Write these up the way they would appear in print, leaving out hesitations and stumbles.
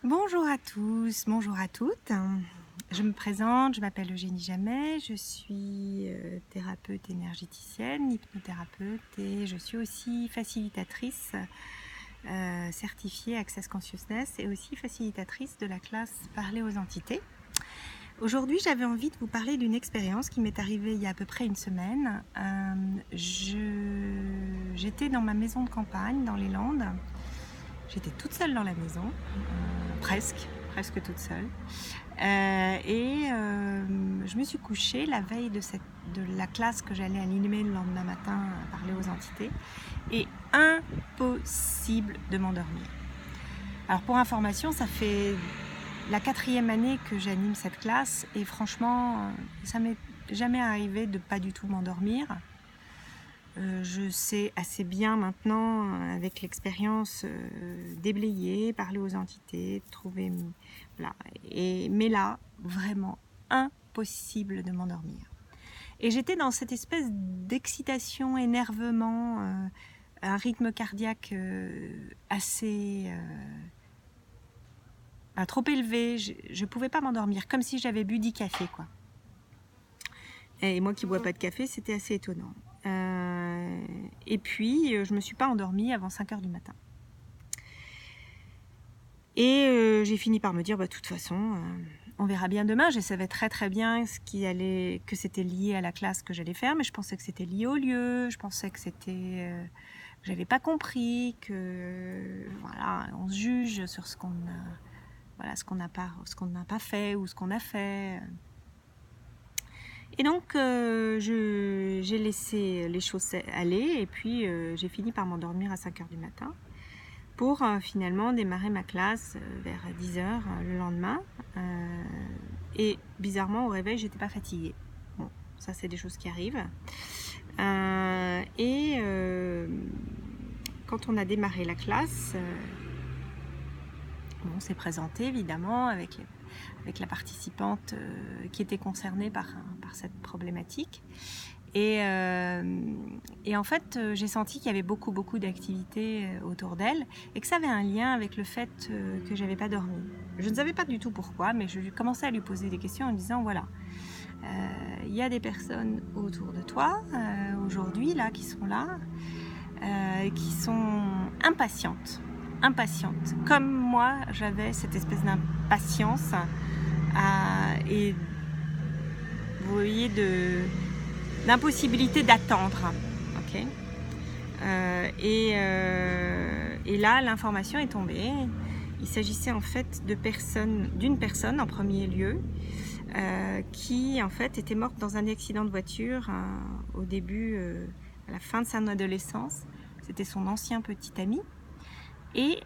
Bonjour à tous, bonjour à toutes. Je me présente, je m'appelle Eugénie Jamet, je suis thérapeute énergéticienne, hypnothérapeute et je suis aussi facilitatrice certifiée Access Consciousness et aussi facilitatrice de la classe Parler aux entités. Aujourd'hui, j'avais envie de vous parler d'une expérience qui m'est arrivée il y a à peu près une semaine. J'étais dans ma maison de campagne dans les Landes. J'étais toute seule dans la maison, presque toute seule. Je me suis couchée la veille de la classe que j'allais animer le lendemain matin à Parler aux entités. Et impossible de m'endormir. Alors pour information, ça fait la 4e année que j'anime cette classe et franchement, ça m'est jamais arrivé de pas du tout m'endormir. Je sais assez bien maintenant, avec l'expérience, déblayer, parler aux entités, trouver... Voilà. Mais là, vraiment impossible de m'endormir. Et j'étais dans cette espèce d'excitation, énervement, un rythme cardiaque assez... trop élevé. Je ne pouvais pas m'endormir, comme si j'avais bu 10 cafés, quoi. Et moi qui ne bois pas de café, c'était assez étonnant. Et puis, je ne me suis pas endormie avant 5h du matin. Et j'ai fini par me dire, de toute façon, on verra bien demain. Je savais très très bien que c'était lié à la classe que j'allais faire, mais je pensais que c'était lié au lieu. Je pensais que c'était... j'avais pas compris que... Voilà, on se juge sur ce qu'on a... Voilà, ce qu'on n'a pas fait ou ce qu'on a fait... Et donc, j'ai laissé les choses aller et puis j'ai fini par m'endormir à 5h du matin pour finalement démarrer ma classe vers 10h le lendemain. Et bizarrement, au réveil, j'étais pas fatiguée. Bon, ça, c'est des choses qui arrivent. Quand on a démarré la classe, on s'est présenté évidemment avec la participante qui était concernée par cette problématique. Et en fait, j'ai senti qu'il y avait beaucoup d'activités autour d'elle et que ça avait un lien avec le fait que j'avais pas dormi. Je ne savais pas du tout pourquoi, mais je commençais à lui poser des questions en disant voilà, il y a des personnes autour de toi aujourd'hui là qui sont là, qui sont impatientes, comme moi j'avais cette espèce d'impatience et vous voyez d'impossibilité d'attendre, ok. Et là l'information est tombée. Il s'agissait en fait d'une personne en premier lieu qui en fait était morte dans un accident de voiture au début, à la fin de son adolescence. C'était son ancien petit ami. Et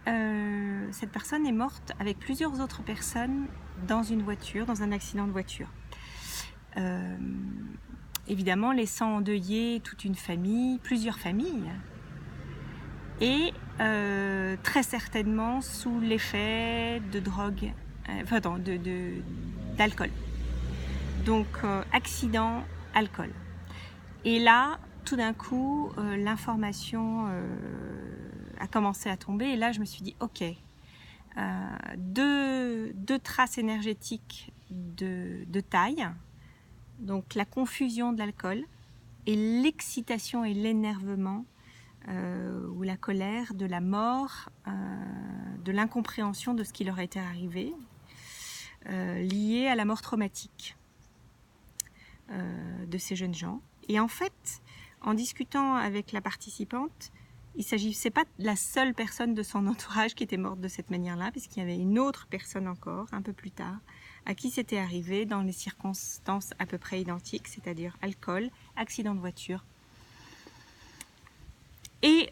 cette personne est morte avec plusieurs autres personnes dans une voiture, dans un accident de voiture. Évidemment, laissant endeuiller toute une famille, plusieurs familles. Et très certainement sous l'effet de drogue, d'alcool. Donc, accident, alcool. Et là, tout d'un coup, l'information a commencé à tomber. Et là, je me suis dit, ok, deux traces énergétiques de taille. Donc, la confusion de l'alcool et l'excitation et l'énervement ou la colère de la mort, de l'incompréhension de ce qui leur était arrivé, lié à la mort traumatique de ces jeunes gens. Et en fait, en discutant avec la participante, il ne s'agissait pas de la seule personne de son entourage qui était morte de cette manière-là, puisqu'il y avait une autre personne encore, un peu plus tard, à qui c'était arrivé dans les circonstances à peu près identiques, c'est-à-dire alcool, accident de voiture. Et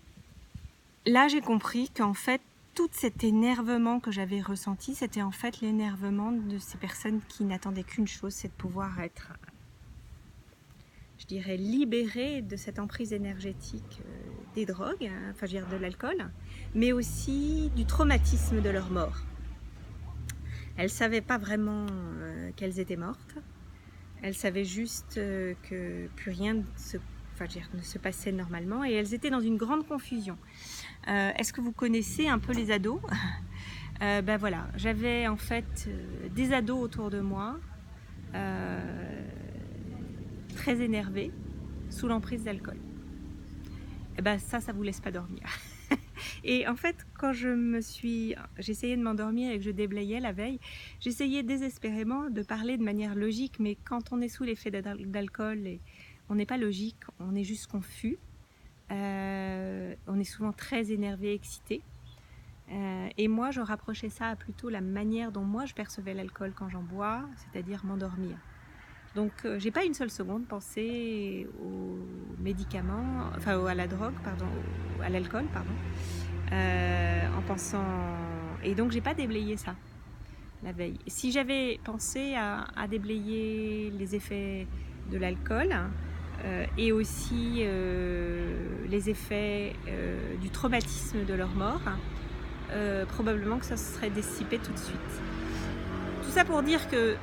là, j'ai compris qu'en fait, tout cet énervement que j'avais ressenti, c'était en fait l'énervement de ces personnes qui n'attendaient qu'une chose, c'est de pouvoir être, je dirais, libérées de cette emprise énergétique des drogues, enfin, je veux dire de l'alcool, mais aussi du traumatisme de leur mort. Elles ne savaient pas vraiment qu'elles étaient mortes. Elles savaient juste que plus rien ne se passait normalement et elles étaient dans une grande confusion. Est-ce que vous connaissez un peu les ados ? Ben voilà, j'avais en fait des ados autour de moi, très énervés, sous l'emprise d'alcool. Et ben ça vous laisse pas dormir. Et en fait, quand j'essayais de m'endormir et que je déblayais la veille, j'essayais désespérément de parler de manière logique, mais quand on est sous l'effet d'alcool, on n'est pas logique, on est juste confus. On est souvent très énervé, excité. Et moi, je rapprochais ça à plutôt la manière dont moi je percevais l'alcool quand j'en bois, c'est-à-dire m'endormir. Donc, j'ai pas une seule seconde pensé aux médicaments, enfin à la drogue, pardon, à l'alcool, pardon, en pensant. Et donc, j'ai pas déblayé ça la veille. Si j'avais pensé à déblayer les effets de l'alcool et aussi les effets du traumatisme de leur mort, probablement que ça se serait dissipé tout de suite. Tout ça pour dire que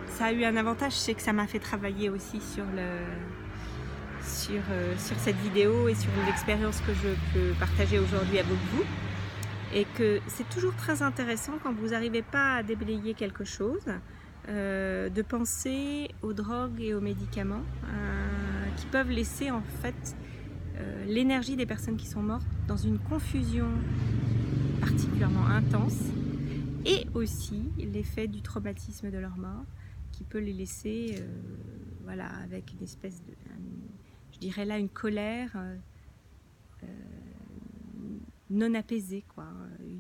ça a eu un avantage, c'est que ça m'a fait travailler aussi sur cette vidéo et sur l'expérience que je peux partager aujourd'hui avec vous. Et que c'est toujours très intéressant quand vous n'arrivez pas à déblayer quelque chose, de penser aux drogues et aux médicaments qui peuvent laisser en fait l'énergie des personnes qui sont mortes dans une confusion particulièrement intense, et aussi l'effet du traumatisme de leur mort qui peut les laisser voilà, avec une espèce de, je dirais là, une colère non apaisée, quoi.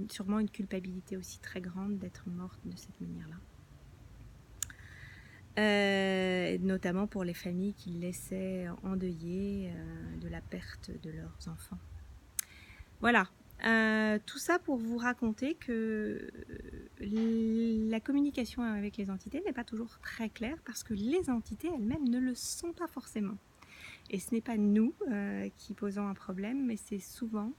Sûrement une culpabilité aussi très grande d'être morte de cette manière-là. Notamment pour les familles qui laissaient endeuiller de la perte de leurs enfants. Voilà. Tout ça pour vous raconter que la communication avec les entités n'est pas toujours très claire parce que les entités elles-mêmes ne le sont pas forcément. Et ce n'est pas nous qui posons un problème, mais c'est souvent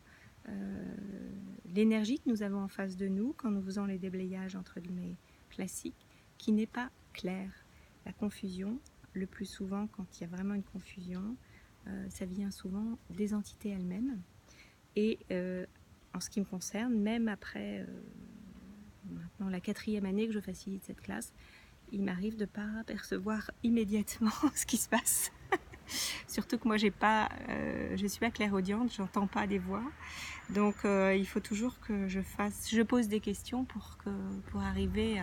l'énergie que nous avons en face de nous quand nous faisons les déblayages entre guillemets classiques qui n'est pas claire. La confusion, le plus souvent quand il y a vraiment une confusion, ça vient souvent des entités elles-mêmes. Et en ce qui me concerne, même après maintenant la 4e année que je facilite cette classe, il m'arrive de ne pas percevoir immédiatement ce qui se passe. Surtout que moi je suis pas clairaudiente, j'entends pas des voix. Donc il faut toujours que je pose des questions pour arriver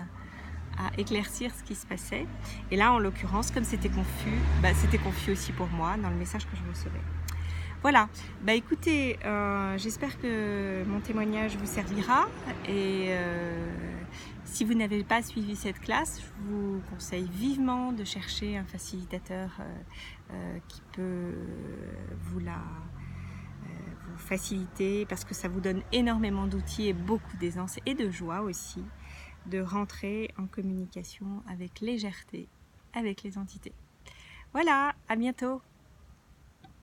à éclaircir ce qui se passait. Et là en l'occurrence, comme c'était confus, c'était confus aussi pour moi dans le message que je recevais. Voilà, écoutez, j'espère que mon témoignage vous servira et si vous n'avez pas suivi cette classe, je vous conseille vivement de chercher un facilitateur qui peut vous faciliter parce que ça vous donne énormément d'outils et beaucoup d'aisance et de joie aussi de rentrer en communication avec légèreté avec les entités. Voilà, à bientôt!